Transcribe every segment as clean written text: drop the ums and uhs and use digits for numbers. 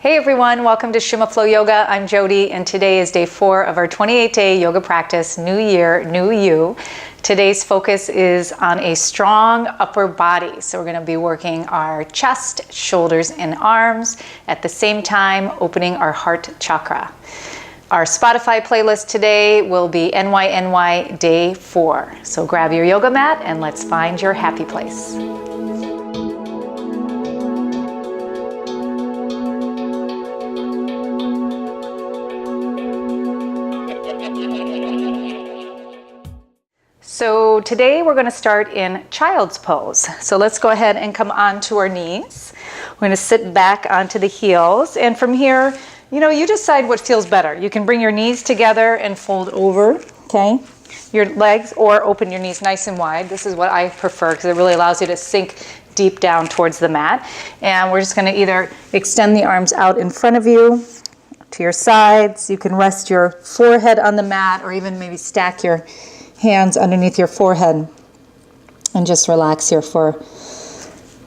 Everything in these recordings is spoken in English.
Hey everyone, welcome to Shimaflowyoga. I'm Jody and today is day 4 of our 28-day yoga practice, New Year, New You. Today's focus is on a strong upper body. So we're going to be working our chest, shoulders, and arms at the same time opening our heart chakra. Our Spotify playlist today will be NYNY Day 4. So grab your yoga mat and let's find your happy place. So today we're going to start in child's pose. So let's go ahead and come onto our knees. We're going to sit back onto the heels, and from here, you decide what feels better. You can bring your knees together and fold over, okay, your legs, or open your knees nice and wide. This is what I prefer because it really allows you to sink deep down towards the mat. And we're just going to either extend the arms out in front of you to your sides. You can rest your forehead on the mat, or even maybe stack your hands underneath your forehead and just relax here for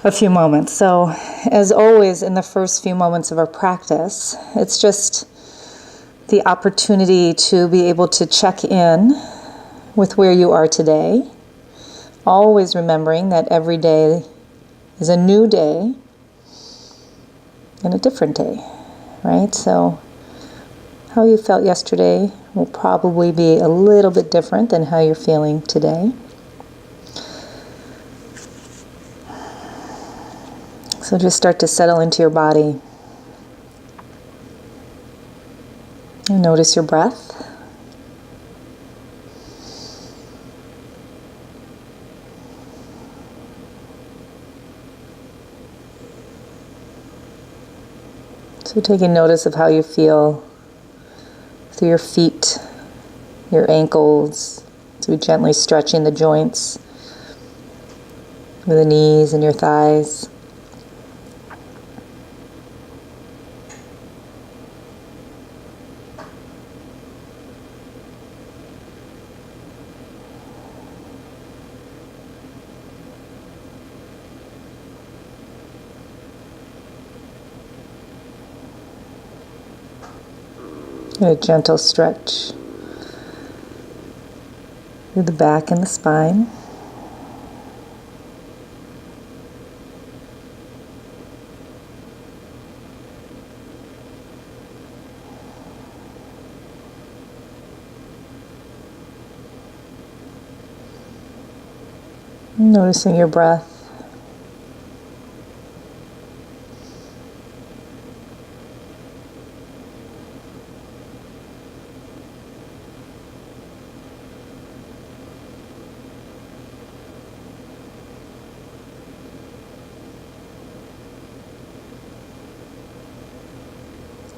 a few moments. So as always in the first few moments of our practice, it's just the opportunity to be able to check in with where you are today, always remembering that every day is a new day and a different day, right? So how you felt yesterday will probably be a little bit different than how you're feeling today. So just start to settle into your body. And notice your breath. So taking notice of how you feel through your feet, your ankles, so gently stretching the joints with the knees and your thighs. A gentle stretch through the back and the spine. Noticing your breath.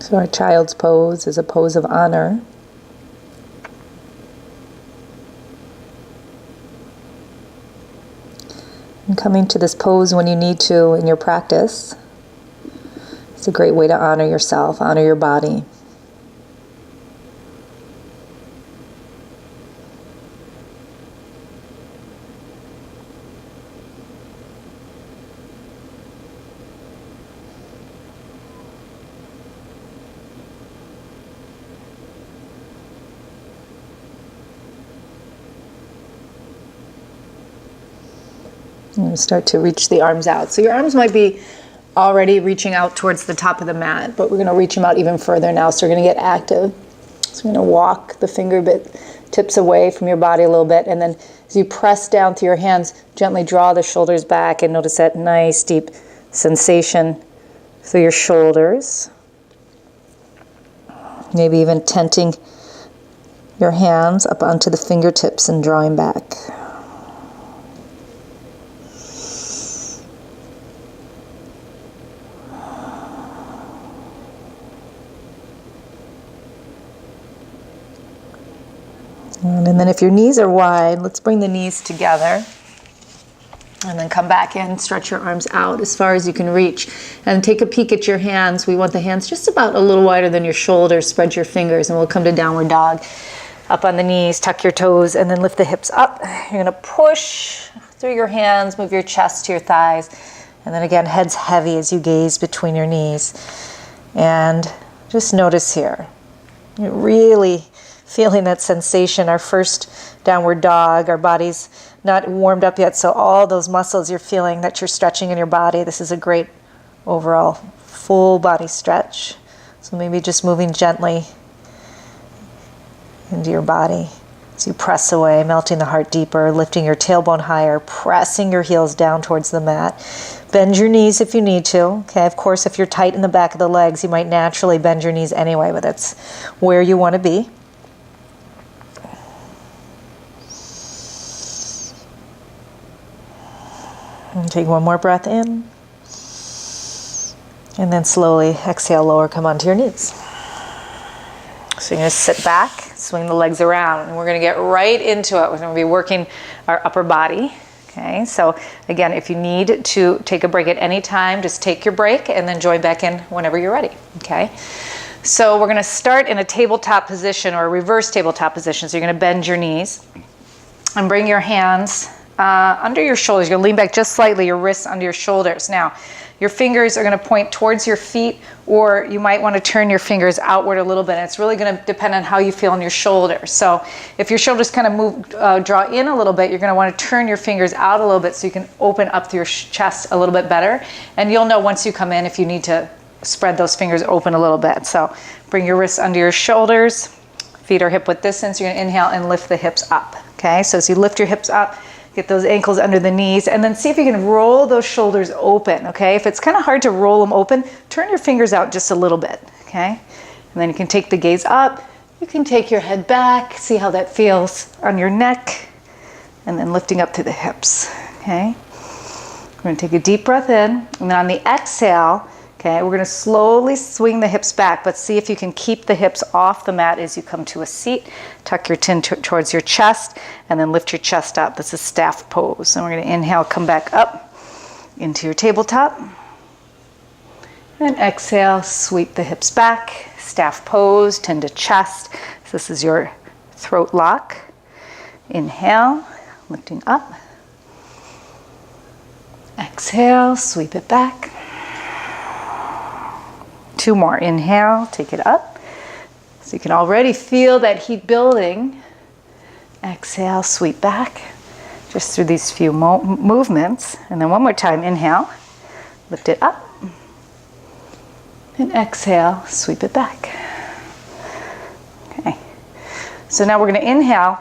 So our child's pose is a pose of honor. And coming to this pose when you need to in your practice, it's a great way to honor yourself, honor your body. And start to reach the arms out. So your arms might be already reaching out towards the top of the mat, but we're going to reach them out even further now. So we're going to get active. So we're going to walk the finger tips away from your body a little bit, and then as you press down through your hands, gently draw the shoulders back and notice that nice deep sensation through your shoulders. Maybe even tenting your hands up onto the fingertips and drawing back. And then if your knees are wide, let's bring the knees together. And then come back in, stretch your arms out as far as you can reach. And take a peek at your hands. We want the hands just about a little wider than your shoulders. Spread your fingers and we'll come to downward dog. Up on the knees, tuck your toes, and then lift the hips up. You're gonna push through your hands, move your chest to your thighs. And then again, head's heavy as you gaze between your knees. And just notice here, you're really feeling that sensation. Our first downward dog, our body's not warmed up yet, so all those muscles you're feeling that you're stretching in your body, this is a great overall full body stretch. So maybe just moving gently into your body as you press away, melting the heart deeper, lifting your tailbone higher, pressing your heels down towards the mat. Bend your knees if you need to. Okay, of course, if you're tight in the back of the legs, you might naturally bend your knees anyway, but that's where you want to be. And take one more breath in. And then slowly exhale, lower, come onto your knees. So you're going to sit back, swing the legs around, and we're going to get right into it. We're going to be working our upper body. Okay, so again, if you need to take a break at any time, just take your break and then join back in whenever you're ready. Okay, so we're going to start in a tabletop position or a reverse tabletop position. So you're going to bend your knees and bring your hands under your shoulders. You're going to lean back just slightly, your wrists under your shoulders. Now, your fingers are going to point towards your feet, or you might want to turn your fingers outward a little bit. And it's really going to depend on how you feel in your shoulders. So if your shoulders kind of move, draw in a little bit, you're going to want to turn your fingers out a little bit so you can open up your chest a little bit better. And you'll know once you come in if you need to spread those fingers open a little bit. So bring your wrists under your shoulders, feet are hip width distance. You're going to inhale and lift the hips up. Okay, so as you lift your hips up, get those ankles under the knees, and then see if you can roll those shoulders open, okay? If it's kind of hard to roll them open, turn your fingers out just a little bit, okay? And then you can take the gaze up, you can take your head back, see how that feels on your neck, and then lifting up to the hips, okay? We're going to take a deep breath in, and then on the exhale, okay, we're going to slowly swing the hips back, but see if you can keep the hips off the mat as you come to a seat. Tuck your chin towards your chest, and then lift your chest up. This is staff pose. And we're going to inhale, come back up into your tabletop. And exhale, sweep the hips back. Staff pose, chin to chest. So this is your throat lock. Inhale, lifting up. Exhale, sweep it back. Two more. Inhale, take it up. So you can already feel that heat building. Exhale, sweep back. Just through these few movements. And then one more time. Inhale, lift it up. And exhale, sweep it back. Okay. So now we're going to inhale.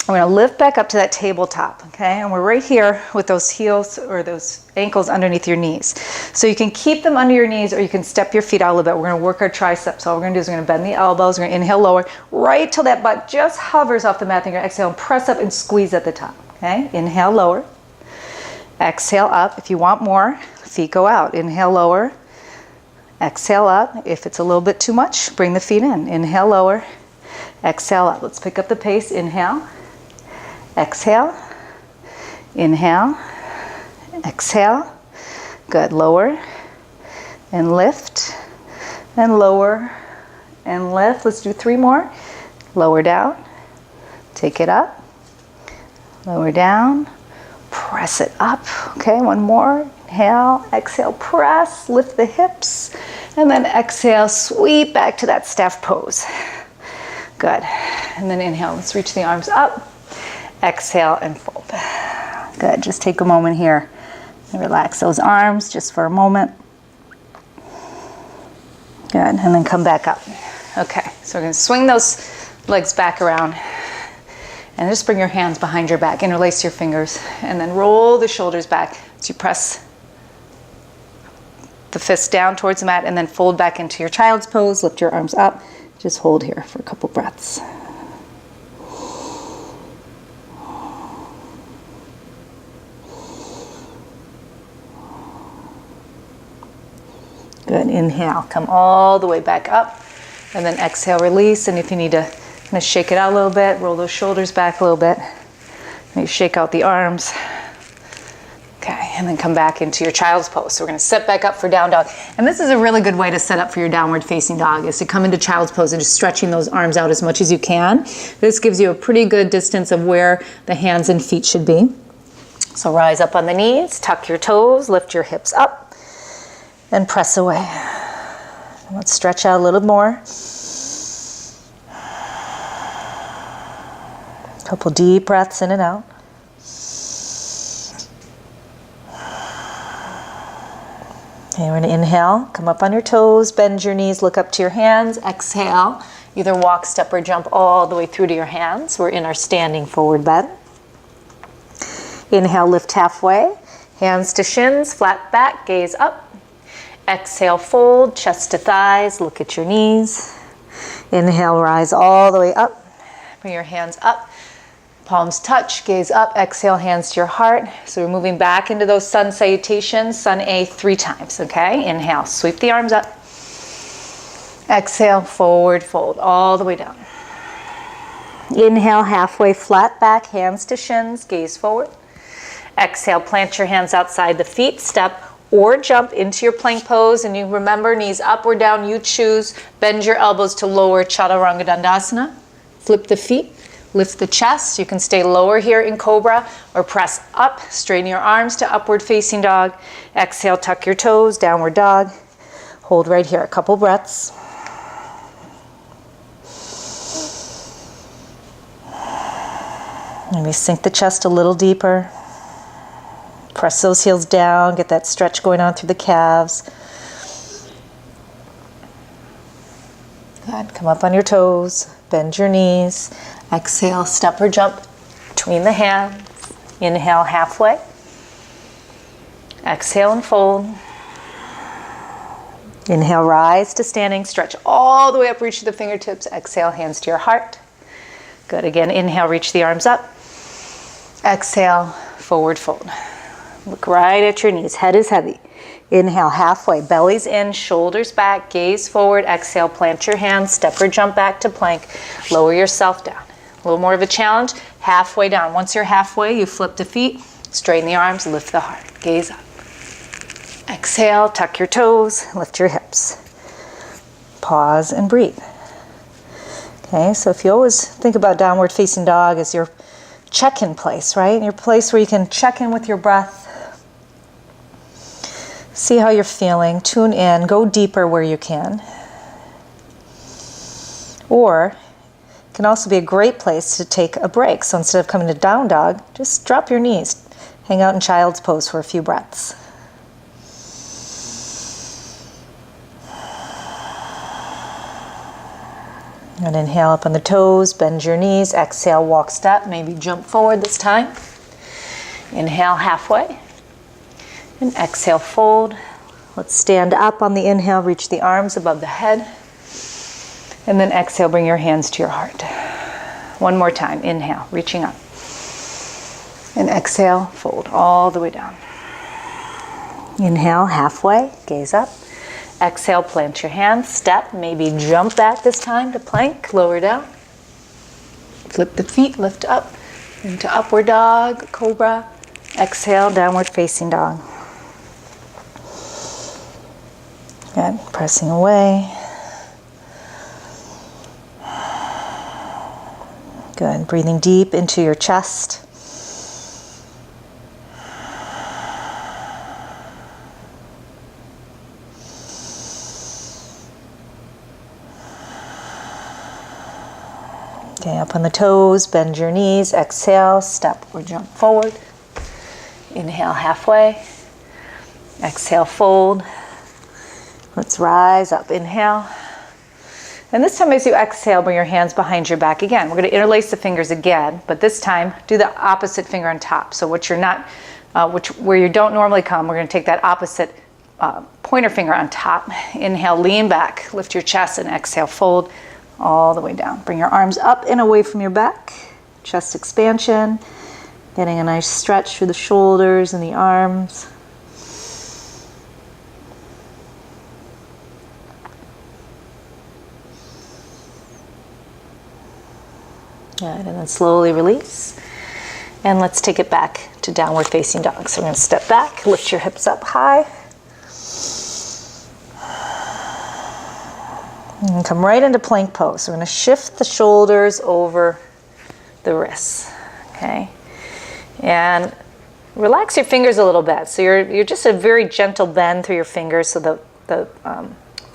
We're going to lift back up to that tabletop, okay? And we're right here with those heels or those ankles underneath your knees. So you can keep them under your knees, or you can step your feet out a little bit. We're going to work our triceps. All we're going to do is we're going to bend the elbows. We're going to inhale, lower, right till that butt just hovers off the mat. Then you're going to exhale and press up and squeeze at the top, okay? Inhale, lower. Exhale, up. If you want more, feet go out. Inhale, lower. Exhale, up. If it's a little bit too much, bring the feet in. Inhale, lower. Exhale, up. Let's pick up the pace. Inhale. Exhale, inhale, exhale, good, lower, and lift, and lower, and lift. Let's do three more. Lower down, take it up, lower down, press it up, okay, one more, inhale, exhale, press, lift the hips, and then exhale, sweep back to that staff pose. Good, and then inhale, let's reach the arms up. Exhale and fold. Good, just take a moment here and relax those arms just for a moment. Good, and then come back up. Okay, so we're going to swing those legs back around and just bring your hands behind your back, interlace your fingers, and then roll the shoulders back as you press the fists down towards the mat, and then fold back into your child's pose. Lift your arms up. Just hold here for a couple breaths. Good, inhale, come all the way back up, and then exhale, release, and if you need to kind of shake it out a little bit, roll those shoulders back a little bit, maybe shake out the arms. Okay, and then come back into your child's pose. So we're going to set back up for down dog. And this is a really good way to set up for your downward facing dog, is to come into child's pose and just stretching those arms out as much as you can. This gives you a pretty good distance of where the hands and feet should be. So rise up on the knees, tuck your toes, lift your hips up, and press away. Let's stretch out a little more. Couple deep breaths in and out. Okay, we're going to inhale, come up on your toes, bend your knees, look up to your hands. Exhale, either walk, step, or jump all the way through to your hands. We're in our standing forward bend. Inhale, lift halfway, hands to shins, flat back, gaze up. Exhale, fold, chest to thighs, look at your knees. Inhale, rise all the way up. Bring your hands up. Palms touch, gaze up, exhale, hands to your heart. So we're moving back into those sun salutations, sun A 3 times, okay? Inhale, sweep the arms up. Exhale, forward fold, all the way down. Inhale, halfway flat back, hands to shins, gaze forward. Exhale, plant your hands outside the feet, step or jump into your plank pose. And you remember, knees up or down, you choose. Bend your elbows to lower Chaturanga Dandasana. Flip the feet. Lift the chest. You can stay lower here in Cobra or press up. Straighten your arms to upward facing dog. Exhale, tuck your toes, downward dog. Hold right here, a couple breaths. Maybe sink the chest a little deeper. Press those heels down, get that stretch going on through the calves. Good, come up on your toes, bend your knees. Exhale, step or jump between the hands. Inhale, halfway. Exhale and fold. Inhale, rise to standing. Stretch all the way up, reach to the fingertips. Exhale, hands to your heart. Good, again, inhale, reach the arms up. Exhale, forward fold. Look right at your knees, head is heavy. Inhale, halfway, belly's in, shoulders back, gaze forward. Exhale, plant your hands, step or jump back to plank. Lower yourself down. A little more of a challenge, halfway down. Once you're halfway, you flip the feet, straighten the arms, lift the heart, gaze up. Exhale, tuck your toes, lift your hips. Pause and breathe. Okay, so if you always think about downward facing dog as your check-in place, right? Your place where you can check in with your breath. See how you're feeling, tune in, go deeper where you can. Or it can also be a great place to take a break. So instead of coming to down dog, just drop your knees. Hang out in child's pose for a few breaths. And inhale up on the toes, bend your knees. Exhale, walk step, maybe jump forward this time. Inhale, halfway. And exhale, fold. Let's stand up on the inhale, reach the arms above the head. And then exhale, bring your hands to your heart. One more time, inhale, reaching up. And exhale, fold all the way down. Inhale, halfway, gaze up. Exhale, plant your hands, step, maybe jump back this time to plank, lower down. Flip the feet, lift up into upward dog, cobra. Exhale, downward facing dog. Good, pressing away. Good, breathing deep into your chest. Okay, up on the toes, bend your knees, exhale, step or jump forward. Inhale, halfway. Exhale, fold. Let's rise up, inhale. And this time as you exhale, bring your hands behind your back again. We're going to interlace the fingers again, but this time do the opposite finger on top. So what you're not, where you don't normally come, we're going to take that opposite pointer finger on top. Inhale, lean back, lift your chest, and exhale, fold all the way down. Bring your arms up and away from your back. Chest expansion, getting a nice stretch through the shoulders and the arms. Good, and then slowly release. And let's take it back to downward facing dog. So we're going to step back, lift your hips up high. And come right into plank pose. So we're going to shift the shoulders over the wrists. Okay? And relax your fingers a little bit. So you're just a very gentle bend through your fingers so the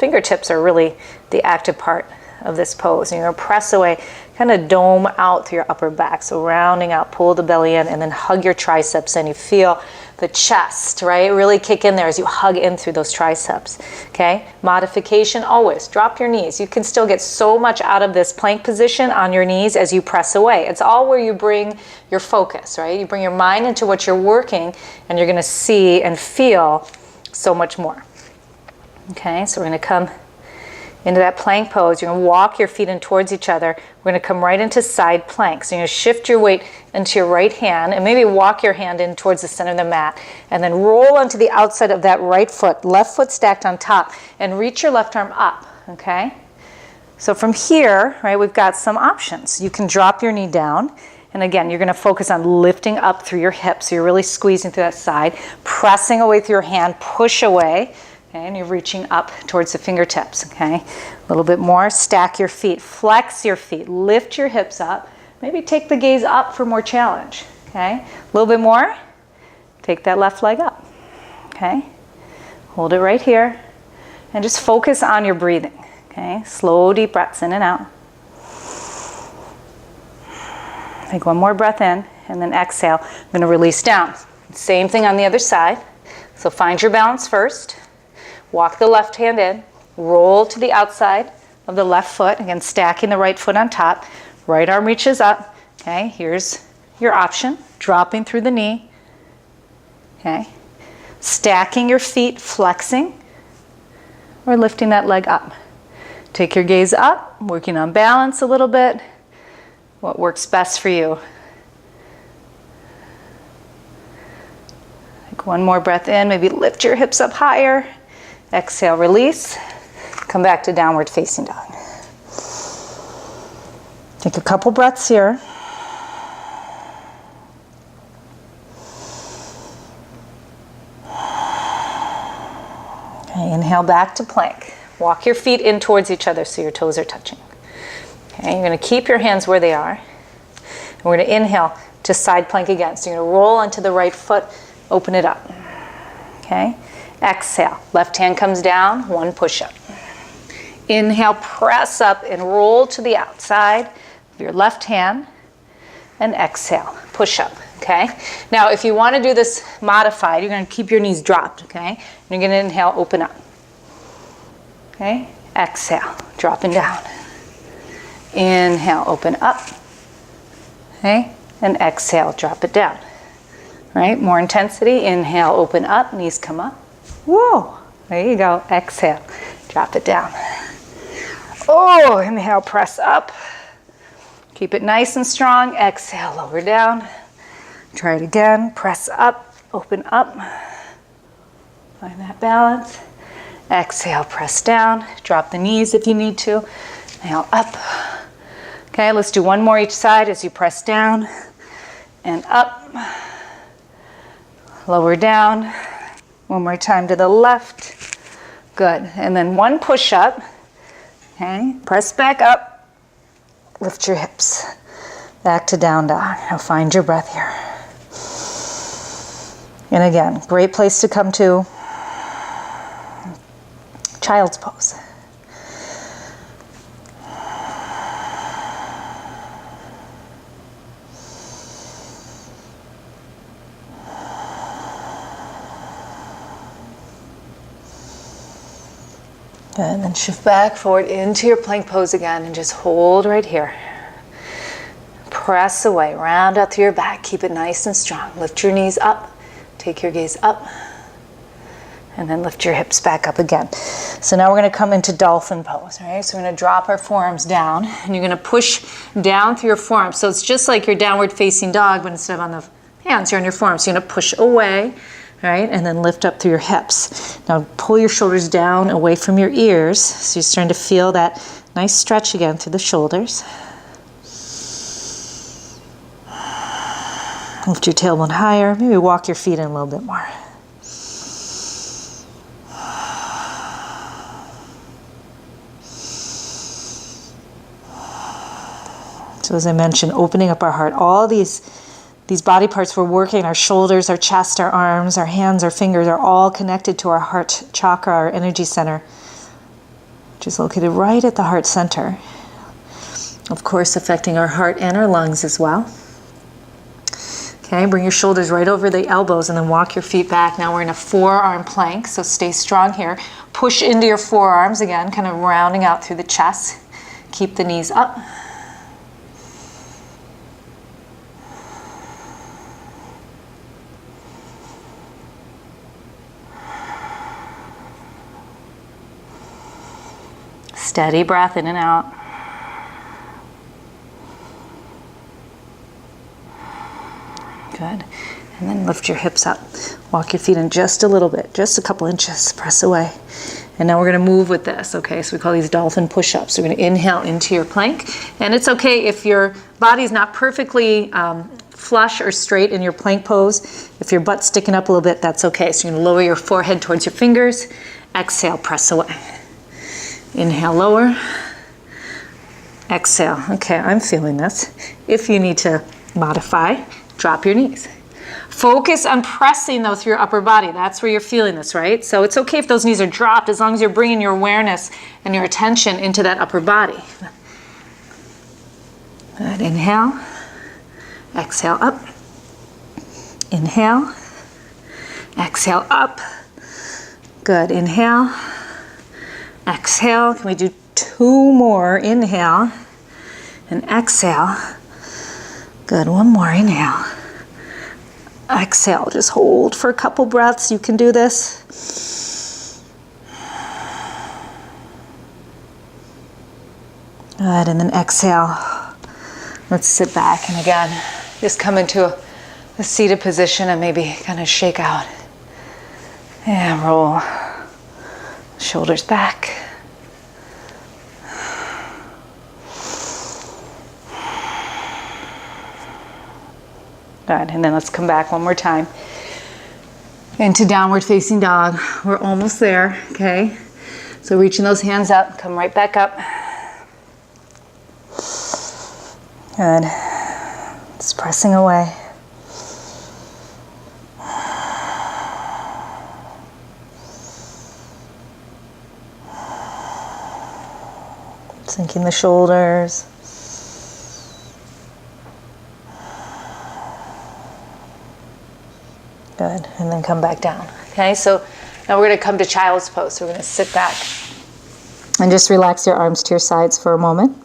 fingertips are really the active part of this pose. And you're going to press away, kind of dome out through your upper back. So rounding out, pull the belly in, and then hug your triceps, and you feel the chest, right? Really kick in there as you hug in through those triceps, okay? Modification, always drop your knees. You can still get so much out of this plank position on your knees as you press away. It's all where you bring your focus, right? You bring your mind into what you're working, and you're gonna see and feel so much more. Okay, so we're gonna come into that plank pose. You're gonna walk your feet in towards each other. We're gonna come right into side plank. So you're gonna shift your weight into your right hand and maybe walk your hand in towards the center of the mat, and then roll onto the outside of that right foot, left foot stacked on top, and reach your left arm up, okay? So from here, right, we've got some options. You can drop your knee down, and again, you're gonna focus on lifting up through your hips. So you're really squeezing through that side, pressing away through your hand, push away. Okay, and you're reaching up towards the fingertips, okay? A little bit more, stack your feet, flex your feet, lift your hips up, maybe take the gaze up for more challenge, okay? A little bit more, take that left leg up, okay? Hold it right here, and just focus on your breathing, okay? Slow, deep breaths in and out. Take one more breath in, and then exhale. I'm gonna release down. Same thing on the other side. So find your balance first. Walk the left hand in, roll to the outside of the left foot, again stacking the right foot on top, right arm reaches up, okay, here's your option, dropping through the knee, okay, stacking your feet, flexing, or lifting that leg up. Take your gaze up, working on balance a little bit, what works best for you. Take one more breath in, maybe lift your hips up higher. Exhale, release. Come back to downward facing dog. Take a couple breaths here. Okay, inhale back to plank. Walk your feet in towards each other so your toes are touching. Okay, you're going to keep your hands where they are. And we're going to inhale to side plank again. So you're going to roll onto the right foot, open it up. Okay. Exhale, left hand comes down, one push-up. Inhale, press up and roll to the outside of your left hand, and exhale, push up, okay? Now, if you want to do this modified, you're going to keep your knees dropped, okay? And you're going to inhale, open up, okay? Exhale, dropping down. Inhale, open up, okay? And exhale, drop it down, right? More intensity, inhale, open up, knees come up. Whoa, there you go. Exhale, drop it down. Oh, inhale, press up. Keep it nice and strong. Exhale, lower down. Try it again. Press up, open up. Find that balance. Exhale, press down. Drop the knees if you need to. Inhale, up. Okay, let's do one more each side as you press down and up. Lower down. One more time to the left. Good. And then one push-up. Okay. Press back up. Lift your hips. Back to down dog. Now find your breath here. And again, great place to come to. Child's pose. Good, and then shift back forward into your plank pose again and just hold right here. Press away, round out through your back, keep it nice and strong. Lift your knees up, take your gaze up, and then lift your hips back up again. So now we're going to come into Dolphin Pose, right? So we're going to drop our forearms down, and you're going to push down through your forearms. So it's just like your downward facing dog, but instead of on the hands, you're on your forearms. So you're going to push away, right? And then lift up through your hips. Now pull your shoulders down away from your ears. So you're starting to feel that nice stretch again through the shoulders. Lift your tailbone higher. Maybe walk your feet in a little bit more. So as I mentioned, opening up our heart, all these body parts we're working, our shoulders, our chest, our arms, our hands, our fingers are all connected to our heart chakra, our energy center. which is located right at the heart center. Of course, affecting our heart and our lungs as well. Okay, bring your shoulders right over the elbows and then walk your feet back. Now we're in a forearm plank, so stay strong here. Push into your forearms again, kind of rounding out through the chest. Keep the knees up. Steady breath in and out. Good. And then lift your hips up. Walk your feet in just a little bit, just a couple inches. Press away. And now we're going to move with this, okay? So we call these Dolphin Push-Ups. We're going to inhale into your plank. And it's okay if your body's not perfectly flush or straight in your plank pose. If your butt's sticking up a little bit, that's okay. So you're going to lower your forehead towards your fingers. Exhale, press away. Inhale, lower. Exhale. Okay, I'm feeling this. If you need to modify, drop your knees. Focus on pressing though through your upper body. That's where you're feeling this, right? So it's okay if those knees are dropped as long as you're bringing your awareness and your attention into that upper body. Good. Inhale. Exhale up. Inhale. Exhale up. Good. Inhale. Exhale. Can we do 2 more? Inhale and exhale. Good. 1 more. Inhale. Exhale. Just hold for a couple breaths. You can do this. Good. And then exhale. Let's sit back and again, just come into a seated position and maybe kind of shake out. And roll. Shoulders back. Good, and then let's come back one more time into downward facing dog. We're almost there, okay? So reaching those hands up, come right back up. Good. Just pressing away. Sinking the shoulders. Good, and then come back down. Okay, so now we're going to come to child's pose. So we're going to sit back and just relax your arms to your sides for a moment.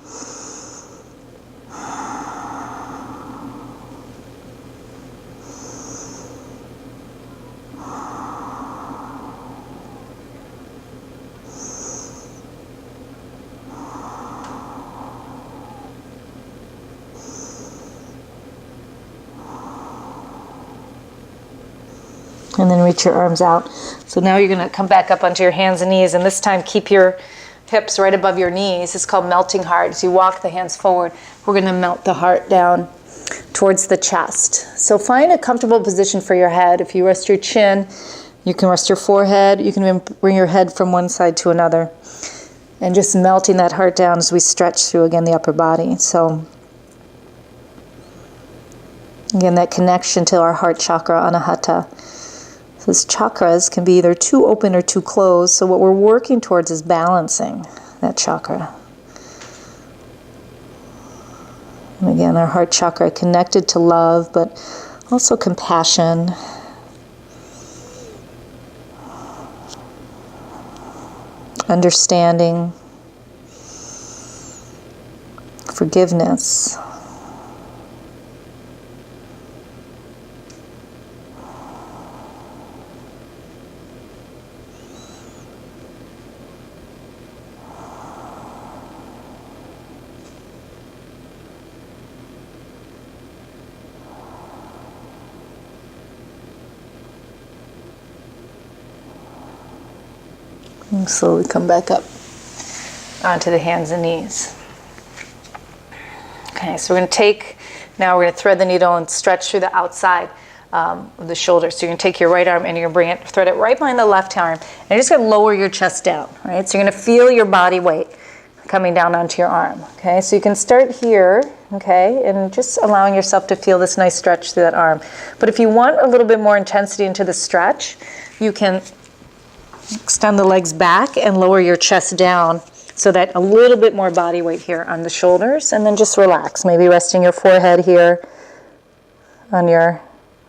And then reach your arms out. So now you're going to come back up onto your hands and knees, and this time keep your hips right above your knees. It's called melting heart. As you walk the hands forward, we're going to melt the heart down towards the chest. So find a comfortable position for your head. If you rest your chin, you can rest your forehead. You can even bring your head from one side to another. And just melting that heart down as we stretch through, again, the upper body. So again, that connection to our heart chakra, anahata. Those chakras can be either too open or too closed, so what we're working towards is balancing that chakra. And again, our heart chakra connected to love, but also compassion. Understanding. Forgiveness. And slowly come back up onto the hands and knees. Okay, so we're going to now we're going to thread the needle and stretch through the outside of the shoulder. So you're going to take your right arm and you're going to thread it right behind the left arm. And you're just going to lower your chest down, right? So you're going to feel your body weight coming down onto your arm, okay? So you can start here, okay, and just allowing yourself to feel this nice stretch through that arm. But if you want a little bit more intensity into the stretch, you can extend the legs back and lower your chest down So that a little bit more body weight here on the shoulders, and then just relax. Maybe resting your forehead here on your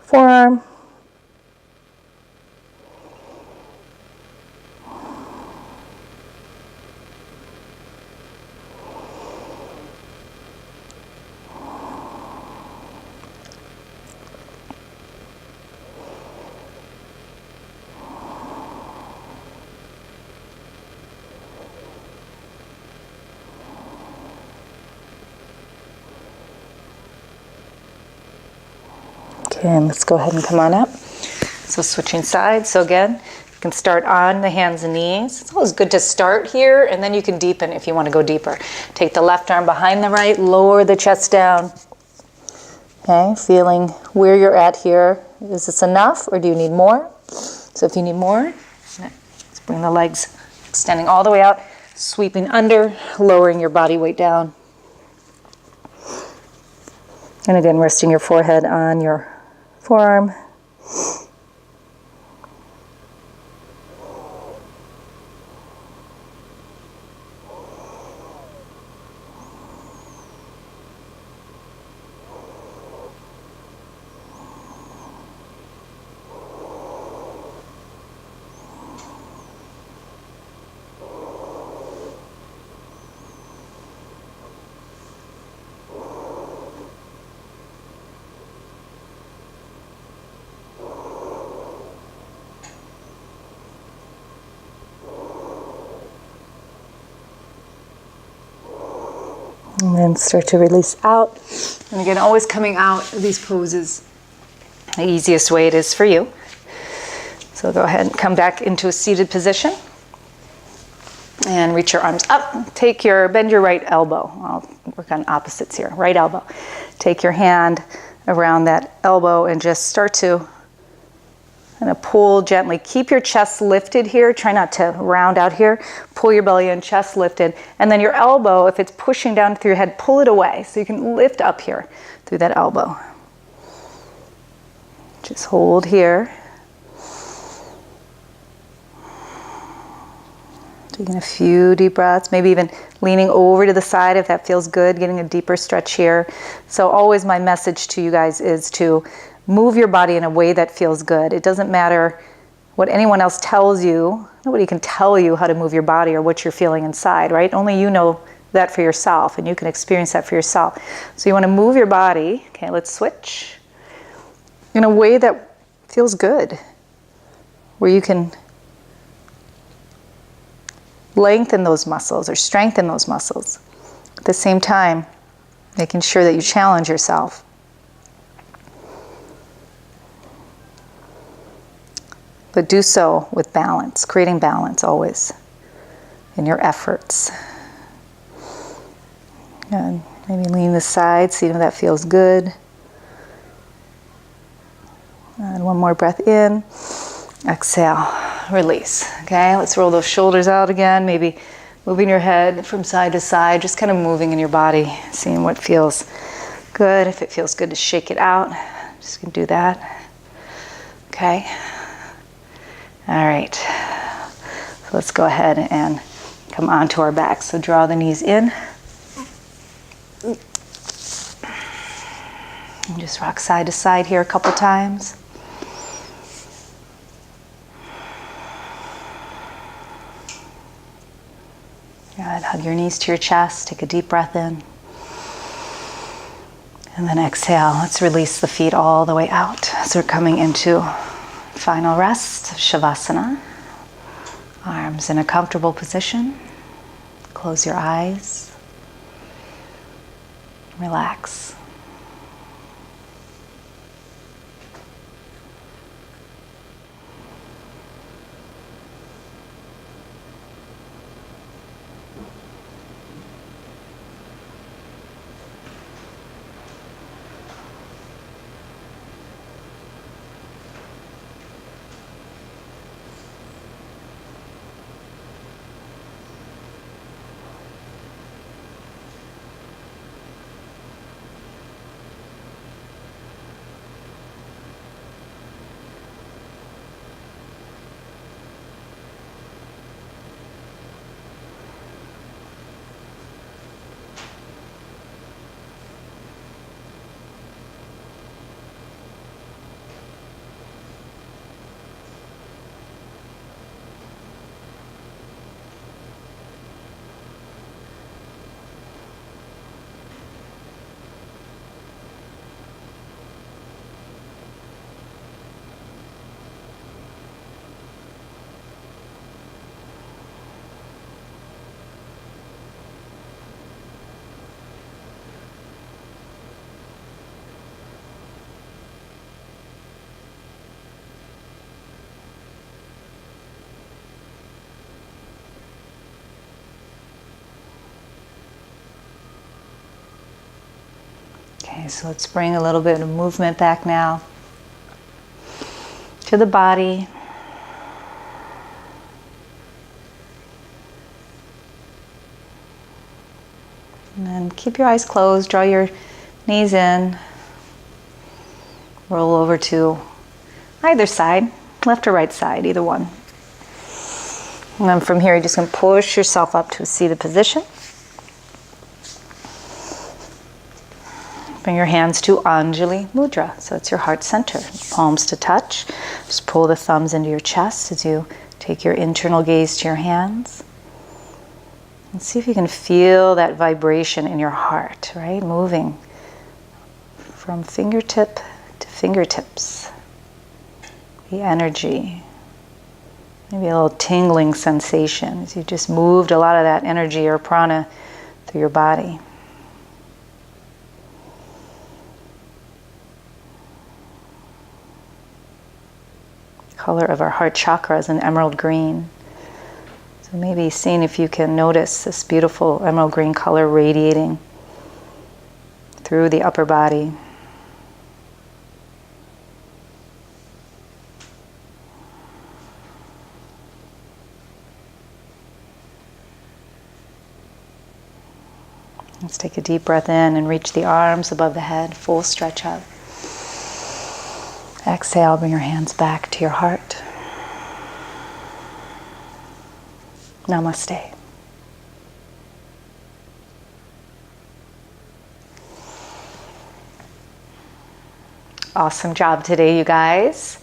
forearm. Okay, and let's go ahead and come on up. So switching sides. So again, you can start on the hands and knees. It's always good to start here, and then you can deepen if you want to go deeper. Take the left arm behind the right, lower the chest down. Okay, feeling where you're at here. Is this enough, or do you need more? So if you need more, let's bring the legs extending all the way out, sweeping under, lowering your body weight down. And again, resting your forehead on your forearm. And then start to release out. And again, always coming out of these poses the easiest way it is for you. So go ahead and come back into a seated position. And reach your arms up. Bend your right elbow. I'll work on opposites here. Right elbow. Take your hand around that elbow and just start to kind of pull gently. Keep your chest lifted here. Try not to round out here. Pull your belly in, chest lifted. And then your elbow, if it's pushing down through your head, pull it away so you can lift up here through that elbow. Just hold here. Taking a few deep breaths, maybe even leaning over to the side if that feels good, getting a deeper stretch here. So always my message to you guys is to move your body in a way that feels good. It doesn't matter what anyone else tells you. Nobody can tell you how to move your body or what you're feeling inside, right? Only you know that for yourself, and you can experience that for yourself. So you want to move your body. Okay, let's switch. In a way that feels good, where you can lengthen those muscles or strengthen those muscles. At the same time, making sure that you challenge yourself. But do so with balance, creating balance always in your efforts. And maybe lean the side, see if that feels good. And one more breath in. Exhale, release. Okay, let's roll those shoulders out again. Maybe moving your head from side to side, just kind of moving in your body, seeing what feels good. If it feels good to shake it out, just gonna do that. Okay. All right, so let's go ahead and come onto our back. So draw the knees in. And just rock side to side here a couple times. Good, hug your knees to your chest, take a deep breath in. And then exhale, let's release the feet all the way out. So we're coming into final rest, Shavasana. Arms in a comfortable position. Close your eyes. Relax. Okay, so let's bring a little bit of movement back now to the body. And then keep your eyes closed, draw your knees in, roll over to either side, left or right side, either one. And then from here, you're just going to push yourself up to a seated position. Bring your hands to Anjali Mudra, so it's your heart center. Palms to touch. Just pull the thumbs into your chest as you take your internal gaze to your hands. And see if you can feel that vibration in your heart, right? Moving from fingertip to fingertips. The energy. Maybe a little tingling sensation as you just moved a lot of that energy or prana through your body. The color of our heart chakra is an emerald green. So maybe seeing if you can notice this beautiful emerald green color radiating through the upper body. Let's take a deep breath in and reach the arms above the head, full stretch up. Exhale, bring your hands back to your heart. Namaste. Awesome job today, you guys.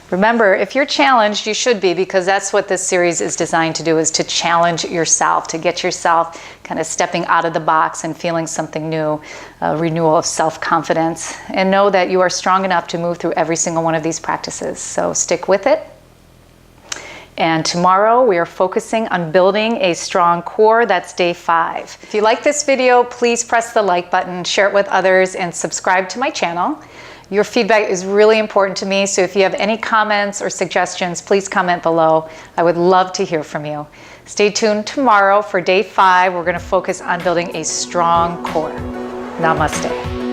Remember, if you're challenged, you should be, because that's what this series is designed to do, is to challenge yourself, to get yourself kind of stepping out of the box and feeling something new, a renewal of self-confidence, and know that you are strong enough to move through every single one of these practices. So stick with it. And tomorrow we are focusing on building a strong core. That's day 5. If you like this video, please press the like button, share it with others, and subscribe to my channel. Your feedback is really important to me, so if you have any comments or suggestions, please comment below. I would love to hear from you. Stay tuned tomorrow for day 5. We're going to focus on building a strong core. Namaste.